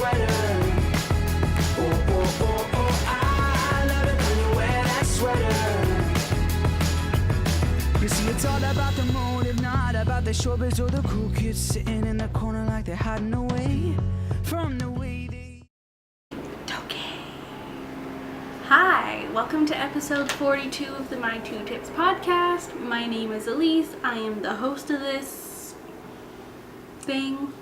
sweater. Oh, oh, oh, oh, I love it when you wear that sweater. You see, it's all about the motive, not about the showbiz or the cool kids sitting in the corner like they're hiding away from the way they... Okay. Hi, welcome to episode 42 of the My Two Tips podcast. My name is Elise. I am the host of this thing.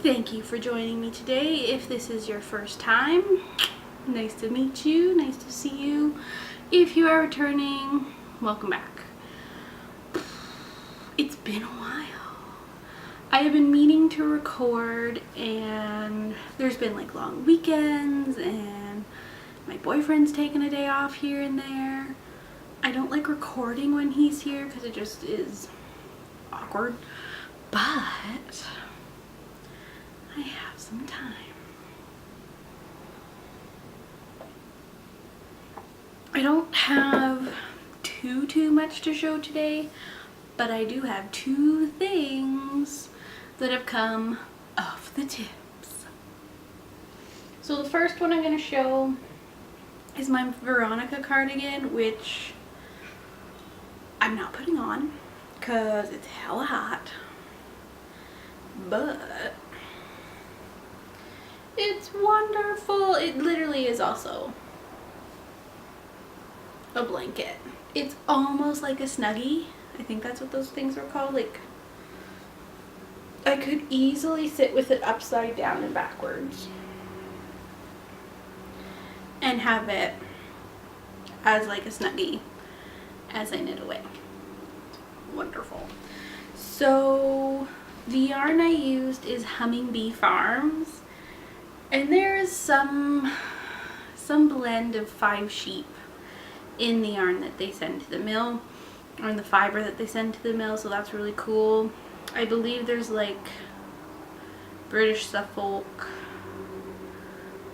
Thank you for joining me today. If this is your first time, nice to meet you, nice to see you. If you are returning, welcome back. It's been a while. I have been meaning to record, and there's been like long weekends, and my boyfriend's taken a day off here and there. I don't like recording when he's here because it just is awkward, but I have some time. I don't have too much to show today, but I do have two things that have come off the tips. So the first one I'm going to show is my Veronica cardigan, which I'm not putting on because it's hella hot, but it's wonderful. It literally is also a blanket. It's almost like a Snuggie. I think that's what those things were called. Like, I could easily sit with it upside down and backwards and have it as like a Snuggie as I knit away. Wonderful. So the yarn I used is Humming Bee Farms, and there is some blend of 5 sheep in the yarn that they send to the mill, or in the fiber that they send to the mill, so that's really cool. I believe there's like British Suffolk,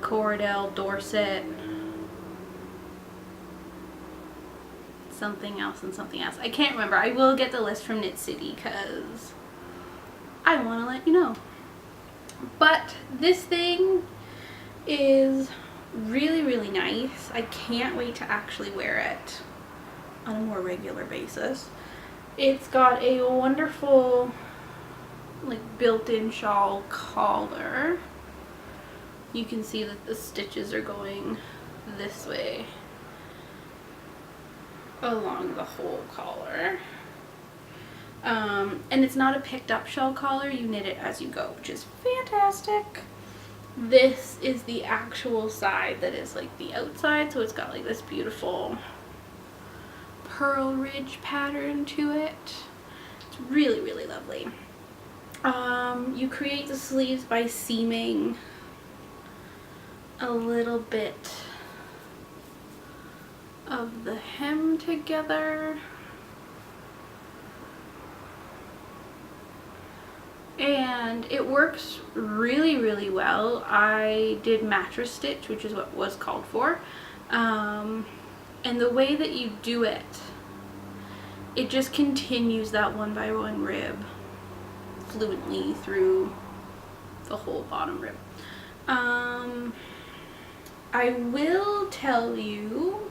Corriedale, Dorset, something else and something else. I can't remember. I will get the list from Knit City because I want to let you know. But this thing is really nice. I can't wait to actually wear it on a more regular basis. It's got a wonderful like built-in shawl collar. You can see that the stitches are going this way along the whole collar. And it's not a picked up shawl collar, you knit it as you go, which is fantastic. This is the actual side that is like the outside, so it's got like this beautiful pearl ridge pattern to it. It's really lovely. You create the sleeves by seaming a little bit of the hem together, and it works really well. I did mattress stitch, which is what was called for, and the way that you do it, it just continues that 1x1 rib fluently through the whole bottom rib. I will tell you,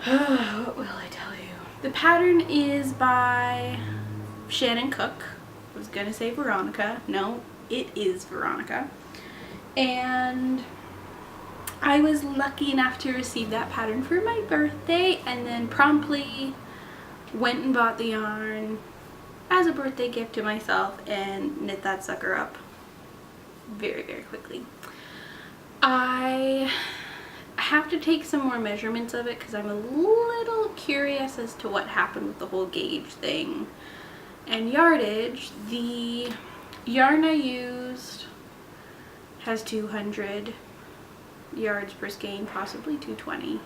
what will I tell you? The pattern is by Shannon Cook. I was gonna say Veronica. No, it is Veronica. And I was lucky enough to receive that pattern for my birthday, and then promptly went and bought the yarn as a birthday gift to myself and knit that sucker up very quickly. I have to take some more measurements of it because I'm a little curious as to what happened with the whole gauge thing and yardage. The yarn I used has 200 yards per skein, possibly 220. I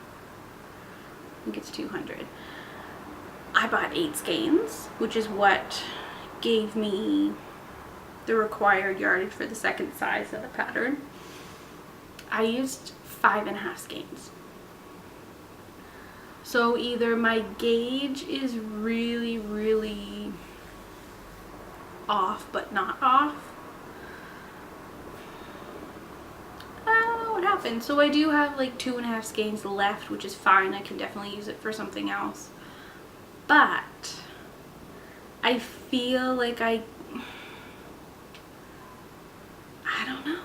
think it's 200. I bought 8 skeins, which is what gave me the required yardage for the second size of the pattern. I used 5.5 skeins. So either my gauge is really off but not off, happen. So I do have like 2.5 skeins left, which is fine. I can definitely use it for something else. But I feel like I don't know.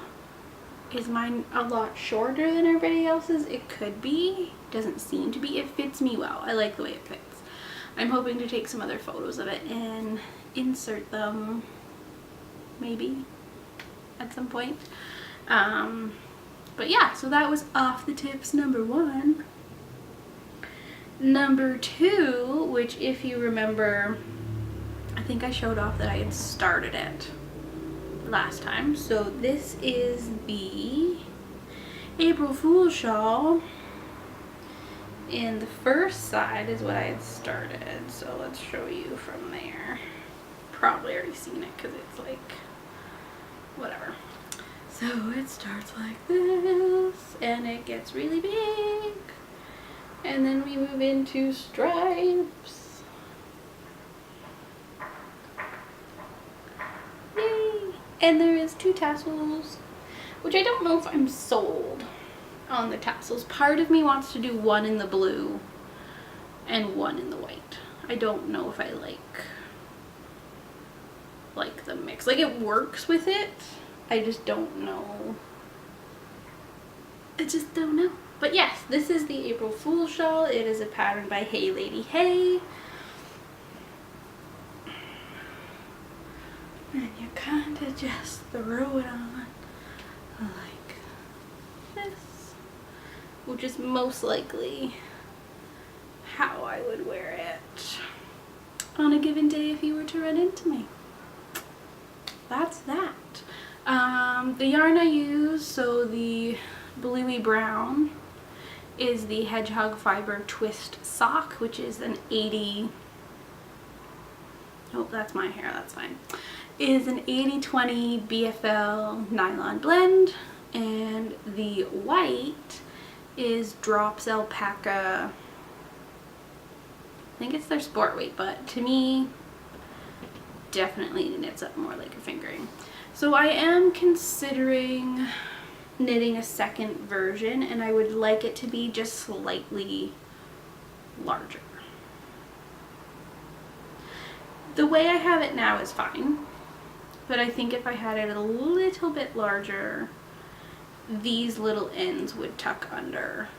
Is mine a lot shorter than everybody else's? It could be. Doesn't seem to be. It fits me well. I like the way it fits. I'm hoping to take some other photos of it and insert them maybe at some point. But yeah, so that was off the tips number 1. Number 2, which if you remember, I think I showed off that I had started it last time. So this is the April Fool's shawl, and the first side is what I had started. So let's show you from there. Probably already seen it because it's like whatever. So it starts like this and it gets really big, and then we move into stripes. Yay! And there is 2 tassels, which I don't know if I'm sold on the tassels. Part of me wants to do one in the blue and one in the white. I don't know if I like the mix. Like, it works with it. I just don't know. I just don't know. But yes, this is the April Fool's shawl. It is a pattern by Hey Lady Hey. And you kind of just throw it on like this, which is most likely how I would wear it on a given day if you were to run into me. That's that. The yarn I use, so the bluey brown, is the Hedgehog Fiber Twist Sock, which is an 80, oh, that's my hair, that's fine, is an 80-20 BFL nylon blend, and the white is Drops Alpaca. I think it's their sport weight, but to me, definitely knits up more like a fingering. So I am considering knitting a second version, and I would like it to be just slightly larger. The way I have it now is fine, but I think if I had it a little bit larger, these little ends would tuck under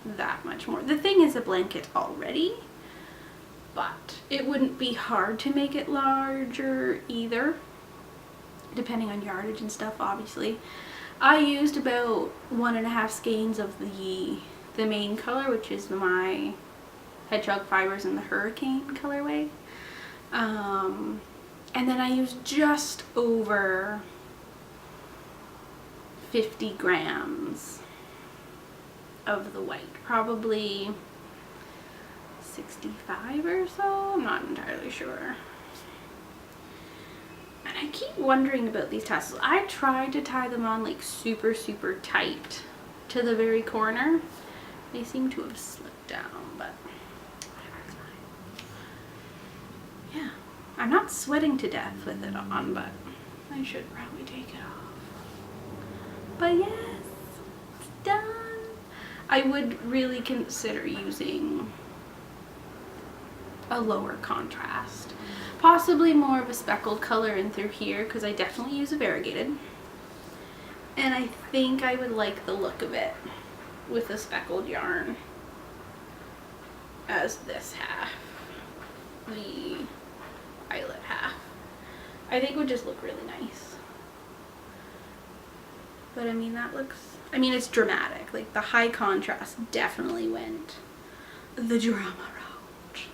that much more. The thing is a blanket already, but it wouldn't be hard to make it larger either, depending on yardage and stuff, obviously. I used about 1.5 skeins of the main color, which is my Hedgehog Fibers in the Hurricane colorway. And then I used just over 50 grams of the white, probably 65 or so, I'm not entirely sure. And I keep wondering about these tassels. I tried to tie them on like super tight to the very corner. They seem to have slipped down, but whatever, it's fine. Yeah, I'm not sweating to death with it on, but I should probably take it off. But yes, it's done. I would really consider using a lower contrast. Possibly more of a speckled color in through here, because I definitely use a variegated. And I think I would like the look of it with a speckled yarn as this half, the eyelet half. I think would just look really nice. But I mean, that looks, I mean, it's dramatic. Like, the high contrast definitely went the drama route.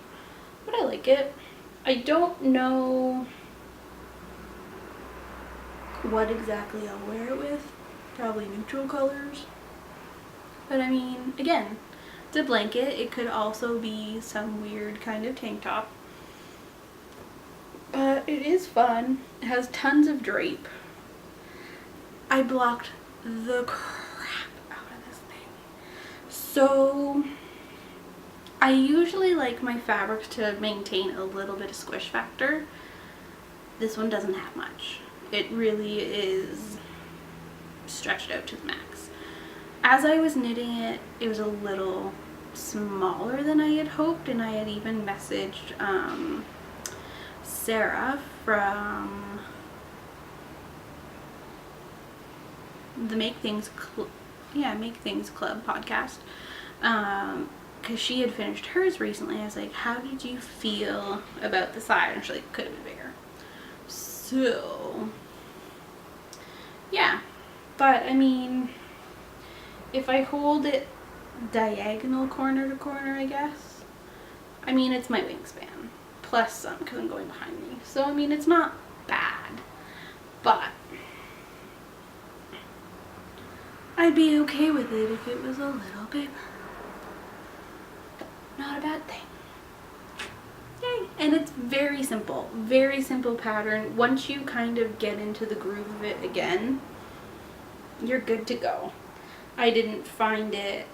But I like it. I don't know what exactly I'll wear it with. Probably neutral colors. But I mean, again, it's a blanket. It could also be some weird kind of tank top. But it is fun. It has tons of drape. I blocked the crap out of this thing. So I usually like my fabrics to maintain a little bit of squish factor. This one doesn't have much. It really is stretched out to the max. As I was knitting it, it was a little smaller than I had hoped, and I had even messaged Sarah from the Make Things Club podcast, because she had finished hers recently. I was like, how did you feel about the side? And she's like, could have been bigger. So yeah, but I mean, if I hold it diagonal corner to corner, I guess, I mean, it's my wingspan plus some because I'm going behind me, so I mean, it's not bad, but I'd be okay with it if it was a little bigger. Not a bad thing. Yay. And it's very simple pattern. Once you kind of get into the groove of it again, you're good to go. I didn't find it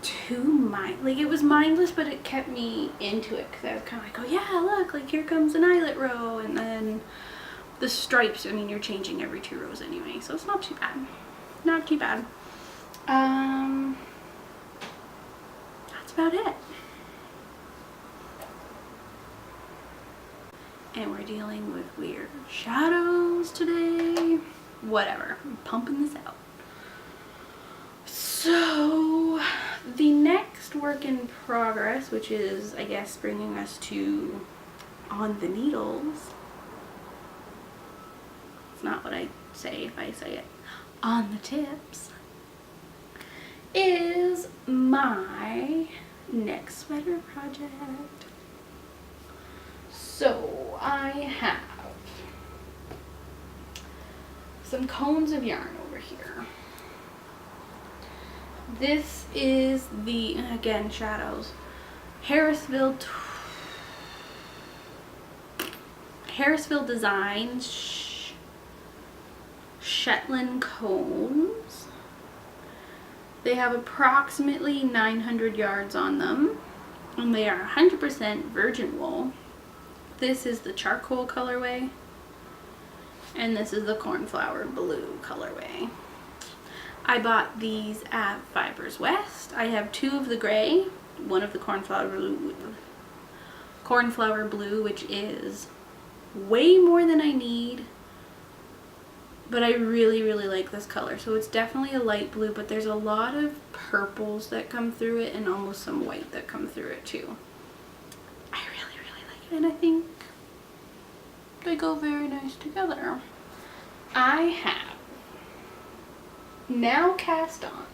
too like, it was mindless, but it kept me into it because I was kind of like, oh yeah, look, like here comes an eyelet row, and then the stripes, I mean, you're changing every 2 rows anyway, so it's not too bad. Not too bad. That's about it. And we're dealing with weird shadows today. Whatever. I'm pumping this out. So, the next work in progress, which is, I guess, bringing us to on the needles. It's not what I say if I say it. On the tips. Is my next sweater project. So I have some cones of yarn over here. This is the, again, shadows, Harrisville Designs Shetland Coals. They have approximately 900 yards on them, and they are 100% virgin wool. This is the charcoal colorway, and this is the cornflower blue colorway. I bought these at Fibers West. I have 2 of the gray, 1 of the cornflower blue, which is way more than I need. But I really, really like this color. So it's definitely a light blue, but there's a lot of purples that come through it and almost some white that come through it too. I really, really like it, and I think they go very nice together. I have now cast on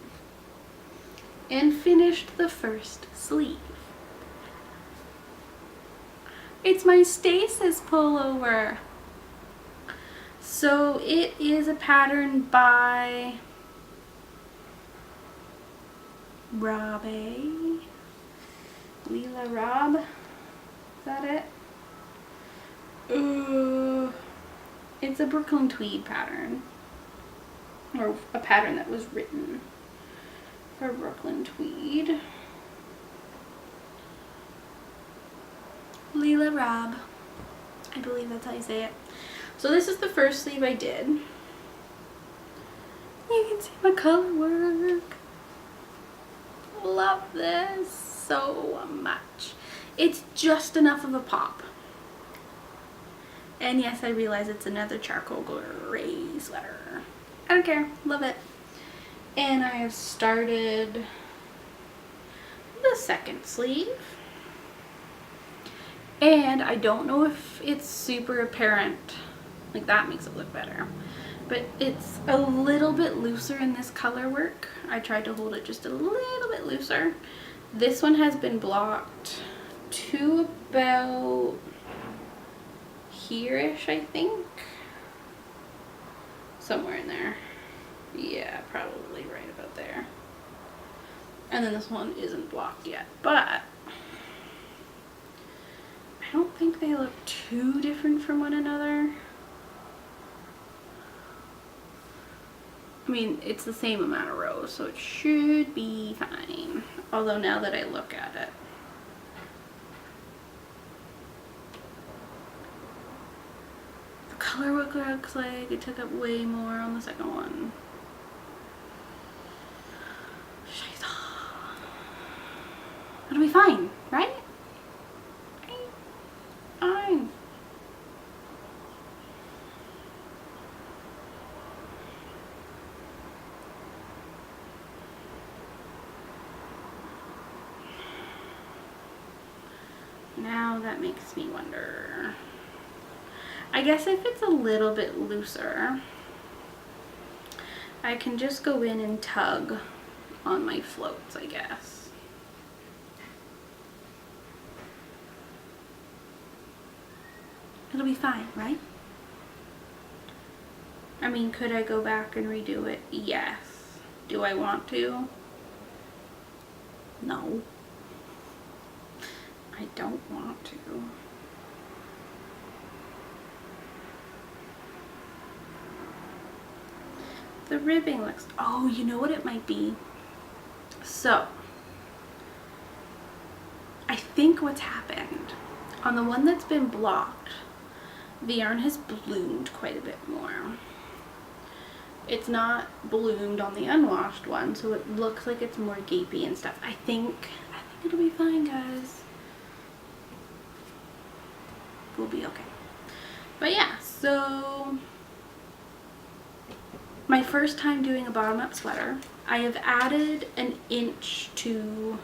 and finished the first sleeve. It's my Stasis pullover. So it is a pattern by Leela Rob. Is that it? It's a Brooklyn tweed pattern, or a pattern that was written for Brooklyn tweed. Leela Rob, I believe that's how you say it. So this is the first sleeve I did. You can see my color work. Love this so much. It's just enough of a pop. And yes, I realize it's another charcoal gray sweater. I don't care. Love it. And I have started the second sleeve. And I don't know if it's super apparent. Like, that makes it look better. But it's a little bit looser in this color work. I tried to hold it just a little bit looser. This one has been blocked to about here-ish, I think. Somewhere in there. Yeah, probably right about there. And then this one isn't blocked yet, but I don't think they look too different from one another. I mean, it's the same amount of rows, so it should be fine. Although now that I look at it, the color looks like it took up way more on the second one. It'll be fine, right? Fine. Now that makes me wonder. I guess if it's a little bit looser, I can just go in and tug on my floats, I guess. It'll be fine, right? I mean, could I go back and redo it? Yes. Do I want to? No. I don't want to. The ribbing looks, oh, you know what it might be? So, I think what's happened, on the one that's been blocked, the yarn has bloomed quite a bit more. It's not bloomed on the unwashed one, so it looks like it's more gapey and stuff. I think it'll be fine, guys. We'll be okay. But yeah, so my first time doing a bottom-up sweater, I have added an inch to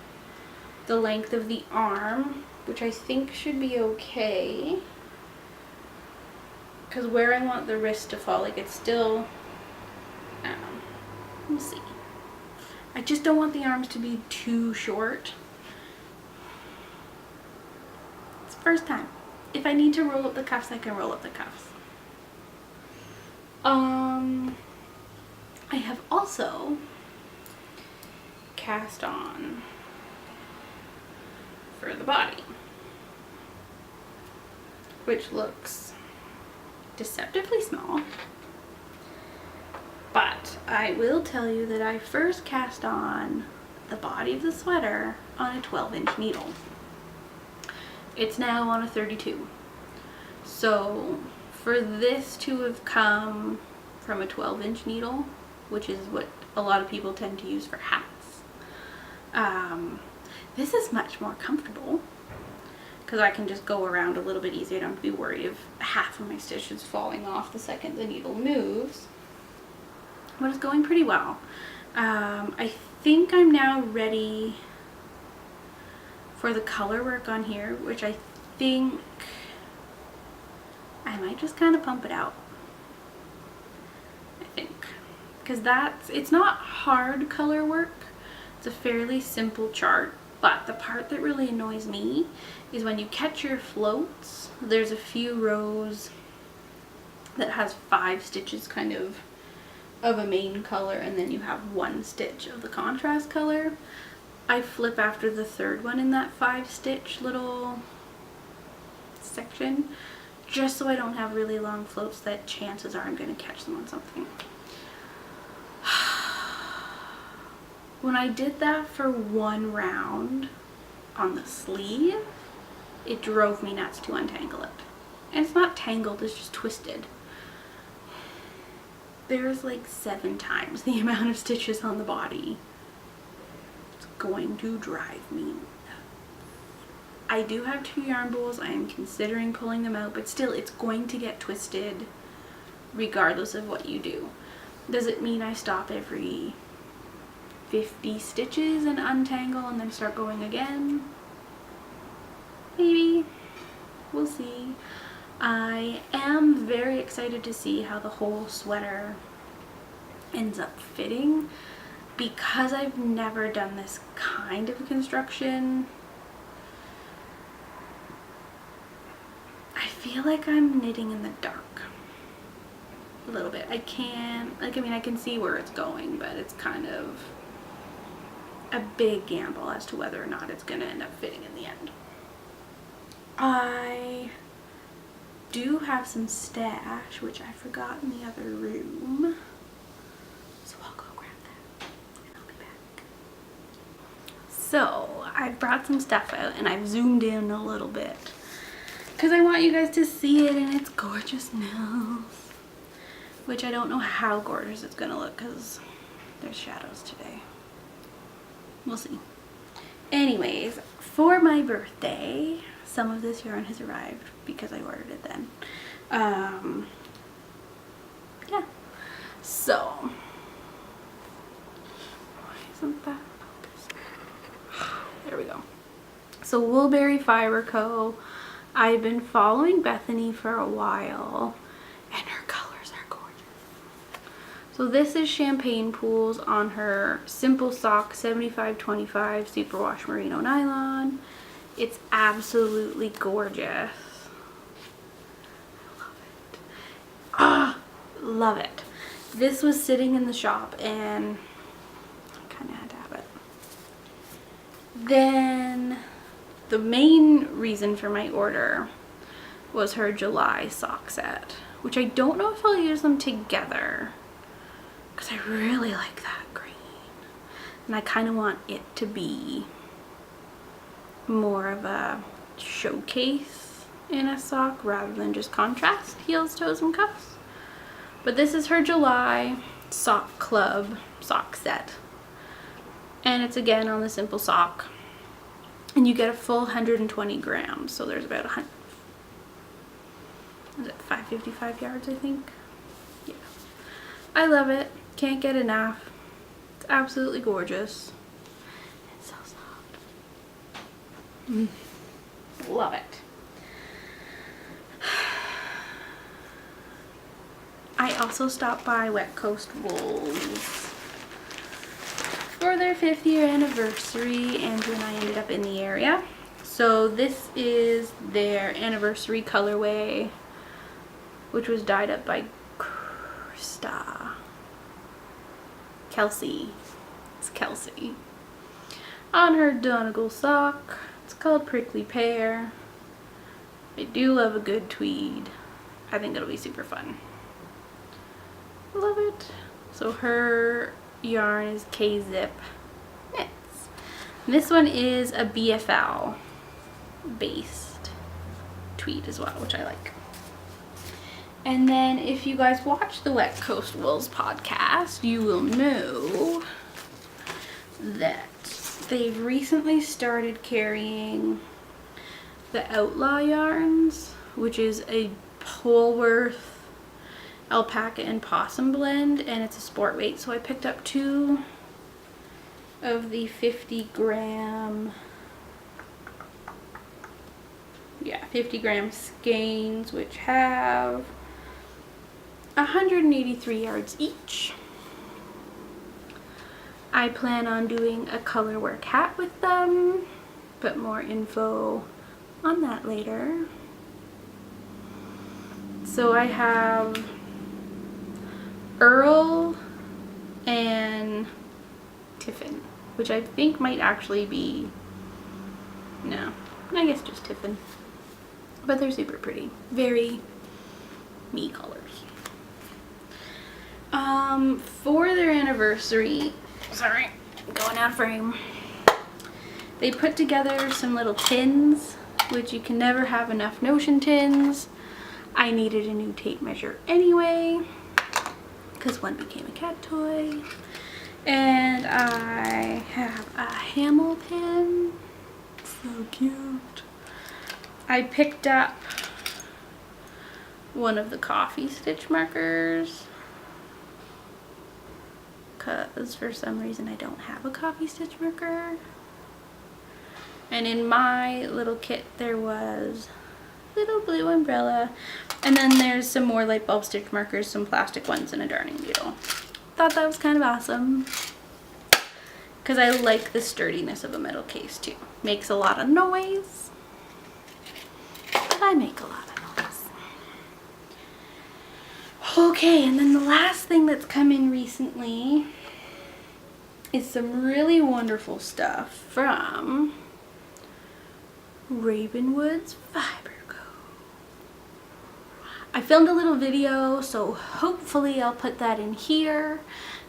the length of the arm, which I think should be okay. Because where I want the wrist to fall, like it's still, I don't know, we'll see. I just don't want the arms to be too short. It's the first time. If I need to roll up the cuffs, I can roll up the cuffs. I have also cast on for the body, which looks deceptively small, but I will tell you that I first cast on the body of the sweater on a 12-inch needle. It's now on a 32. So for this to have come from a 12-inch needle, which is what a lot of people tend to use for hats, this is much more comfortable because I can just go around a little bit easier. I don't have to be worried of half of my stitches falling off the second the needle moves. But it's going pretty well. I think I'm now ready for the color work on here, which I think I might just kind of pump it out. I think. Because it's not hard color work. It's a fairly simple chart. But the part that really annoys me is when you catch your floats, there's a few rows that has 5 stitches kind of a main color, and then you have 1 stitch of the contrast color. I flip after the 3rd one in that 5-stitch little section, just so I don't have really long floats that chances are I'm going to catch them on something. When I did that for 1 round on the sleeve, it drove me nuts to untangle it. And it's not tangled, it's just twisted. There's like 7 times the amount of stitches on the body. It's going to drive me nuts. I do have 2 yarn bowls. I am considering pulling them out, but still it's going to get twisted regardless of what you do. Does it mean I stop every 50 stitches and untangle and then start going again? Maybe. We'll see. I am very excited to see how the whole sweater ends up fitting, because I've never done this kind of construction. I feel like I'm knitting in the dark a little bit. I can see where it's going, but it's kind of a big gamble as to whether or not it's going to end up fitting in the end. I do have some stash, which I forgot in the other room, so I'll go grab that and I'll be back. So I've brought some stuff out and I've zoomed in a little bit, because I want you guys to see it in its gorgeousness. Which I don't know how gorgeous it's gonna look because there's shadows today. We'll see. Anyways, for my birthday, some of this yarn has arrived because I ordered it then. Yeah. So, why isn't that focused? There we go. So Woolberry Fiber Co. I've been following Bethany for a while, and her colors are gorgeous. So this is Champagne Pools on her Simple Sock 75/25 Superwash Merino Nylon. It's absolutely gorgeous. I love it. Ah, love it. This was sitting in the shop and I kind of had to have it. Then the main reason for my order was her July sock set, which I don't know if I'll use them together because I really like that green. And I kind of want it to be more of a showcase in a sock rather than just contrast heels, toes, and cuffs. But this is her July sock club sock set. And it's again on the Simple Sock. And you get a full 120 grams. So there's about 555 yards, I think. Yeah. I love it. Can't get enough. It's absolutely gorgeous. It's so soft. Love it. I also stopped by Wet Coast Wools for their 5th year anniversary. Andrew and I ended up in the area. So this is their anniversary colorway, which was dyed up by Kelsey. It's Kelsey. On her Donegal sock. It's called Prickly Pear. I do love a good tweed. I think it'll be super fun. Love it. So her yarn is K-Zip Knits. And this one is a BFL based tweed as well, which I like. And then if you guys watch the Wet Coast Wools podcast, you will know that they've recently started carrying the Outlaw yarns, which is a Polworth alpaca and possum blend, and it's a sport weight. So I picked up 2 of the 50 gram skeins, which have 183 yards each. I plan on doing a color work hat with them, but more info on that later. So I have Earl and Tiffin, which I think might actually be, no, I guess just Tiffin. But they're super pretty. Very me colors. For their anniversary, sorry, I'm going out of frame. They put together some little tins, which you can never have enough notion tins. I needed a new tape measure anyway, because one became a cat toy. And I have a Hamel pin. So cute. I picked up one of the coffee stitch markers because for some reason I don't have a coffee stitch marker. And in my little kit there was little blue umbrella, and then there's some more light bulb stitch markers, some plastic ones, and a darning needle. Thought that was kind of awesome because I like the sturdiness of a metal case too. Makes a lot of noise, but I make a lot of noise. Okay, and then the last thing that's come in recently is some really wonderful stuff from Ravenwood's Fiber Co. I filmed a little video, so hopefully I'll put that in here.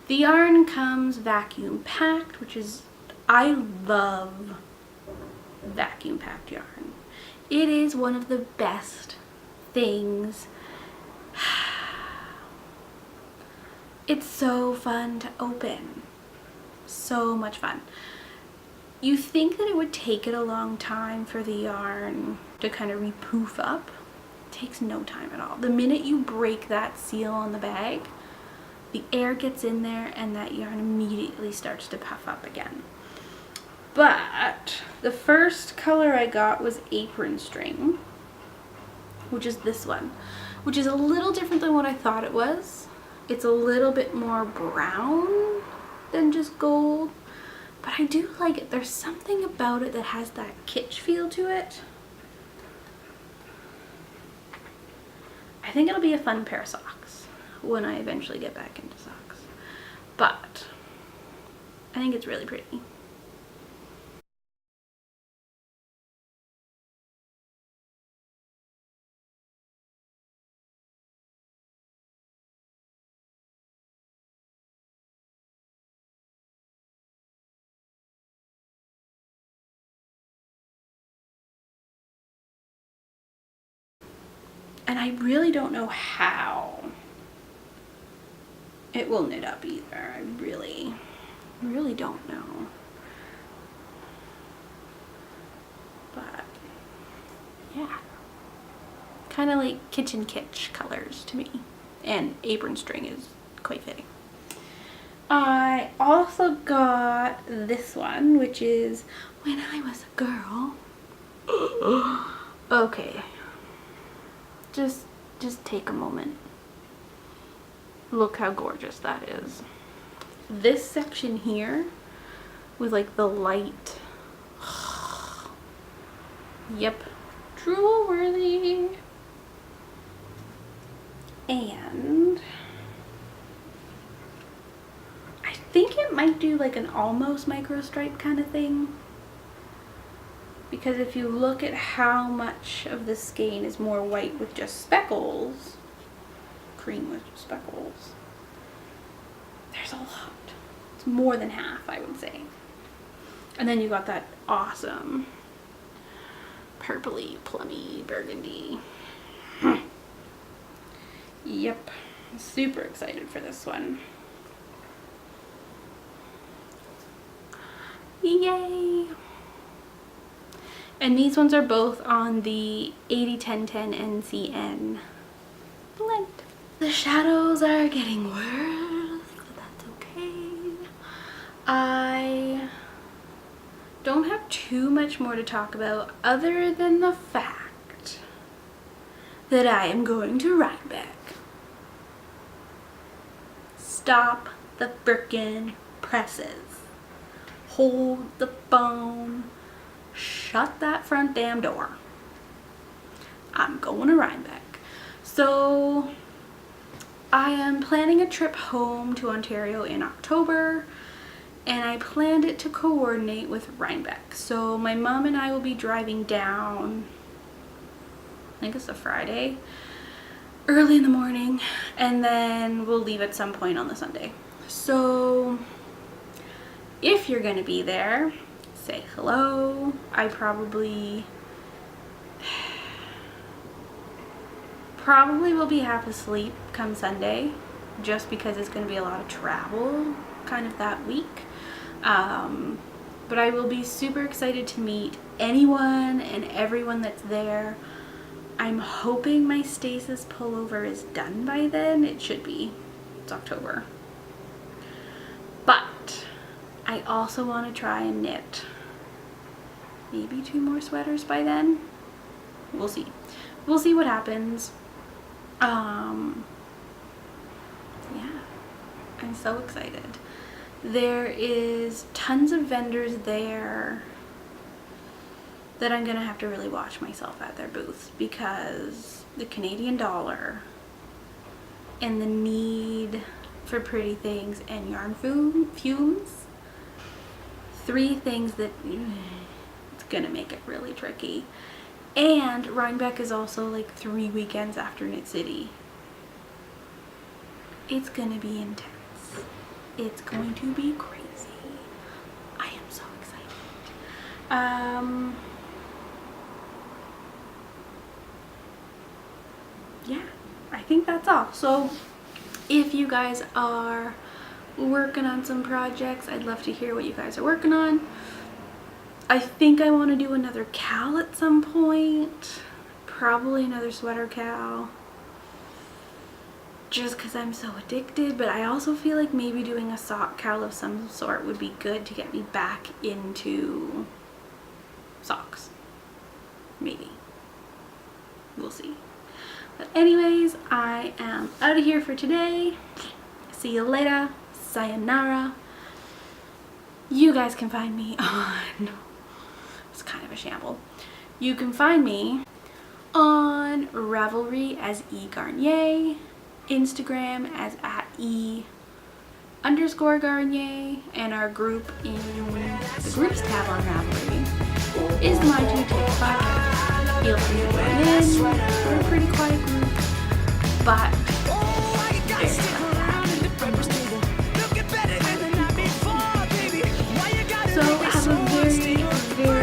The yarn comes vacuum packed, which is, I love vacuum packed yarn. It is one of the best things. It's so fun to open. So much fun. You think that it would take it a long time for the yarn to kind of repoof up. It takes no time at all. The minute you break that seal on the bag, the air gets in there and that yarn immediately starts to puff up again. But the first color I got was apron string, which is this one, which is a little different than what I thought it was. It's a little bit more brown than just gold, but I do like it. There's something about it that has that kitsch feel to it. I think it'll be a fun pair of socks when I eventually get back into socks, but I think it's really pretty. And I really don't know how it will knit up either. I really don't know. But yeah, kind of like kitchen kitsch colors to me. And apron string is quite fitting. I also got this one, which is When I Was a Girl. Okay. Just take a moment. Look how gorgeous that is. This section here with like the light. Yep, drool worthy. And I think it might do like an almost micro stripe kind of thing. Because if you look at how much of the skein is more white with just speckles, cream with just speckles, there's a lot. It's more than half, I would say. And then you got that awesome purpley, plummy burgundy. Yep, super excited for this one. Yay! And these ones are both on the 80-10-10 NCN blend. The shadows are getting worse, but that's okay. I don't have too much more to talk about other than the fact that I am going to Rhinebeck. Stop the frickin' presses. Hold the phone. Shut that front damn door. I'm going to Rhinebeck. So I am planning a trip home to Ontario in October, and I planned it to coordinate with Rhinebeck. So my mom and I will be driving down, I think it's a Friday, early in the morning, and then we'll leave at some point on the Sunday. So if you're gonna be there, say hello. I probably will be half asleep come Sunday, just because it's going to be a lot of travel kind of that week. But I will be super excited to meet anyone and everyone that's there. I'm hoping my stasis pullover is done by then. It should be. It's October. But I also want to try and knit maybe 2 more sweaters by then. We'll see. We'll see what happens. Yeah, I'm so excited. There is tons of vendors there that I'm gonna have to really watch myself at their booths, because the Canadian dollar and the need for pretty things and yarn fumes, 3 things that it's gonna make it really tricky. And Rhinebeck is also like 3 weekends after Knit City. It's gonna be intense. It's going to be crazy. I am so excited. yeah, I think that's all. So if you guys are working on some projects, I'd love to hear what you guys are working on. I think I want to do another cal at some point. Probably another sweater cal. Just because I'm so addicted, but I also feel like maybe doing a sock cal of some sort would be good to get me back into socks. Maybe. We'll see. But anyways, I am out of here for today. See you later. Sayonara. You guys can find me on... It's kind of a shamble. You can find me on Ravelry as E Garnier, Instagram as @E_Garnier, and our group in the groups tab on Ravelry is my 2 Tips Podcast. Feel free to join in. We're a pretty quiet group, but there's stuff happening. So have a very, very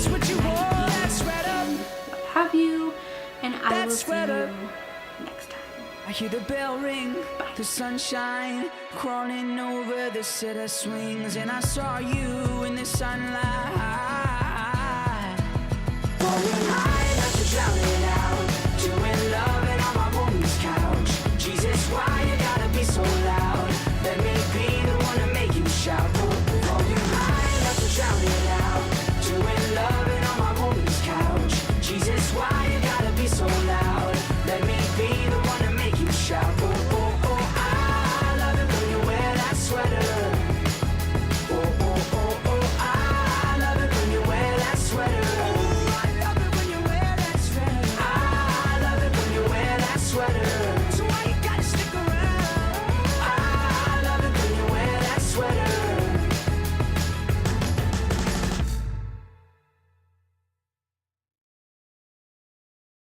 what have you, and I will see you next time. I hear the bell ring, Bye. the sunshine crawling over the city swings, and I saw you in the sunlight.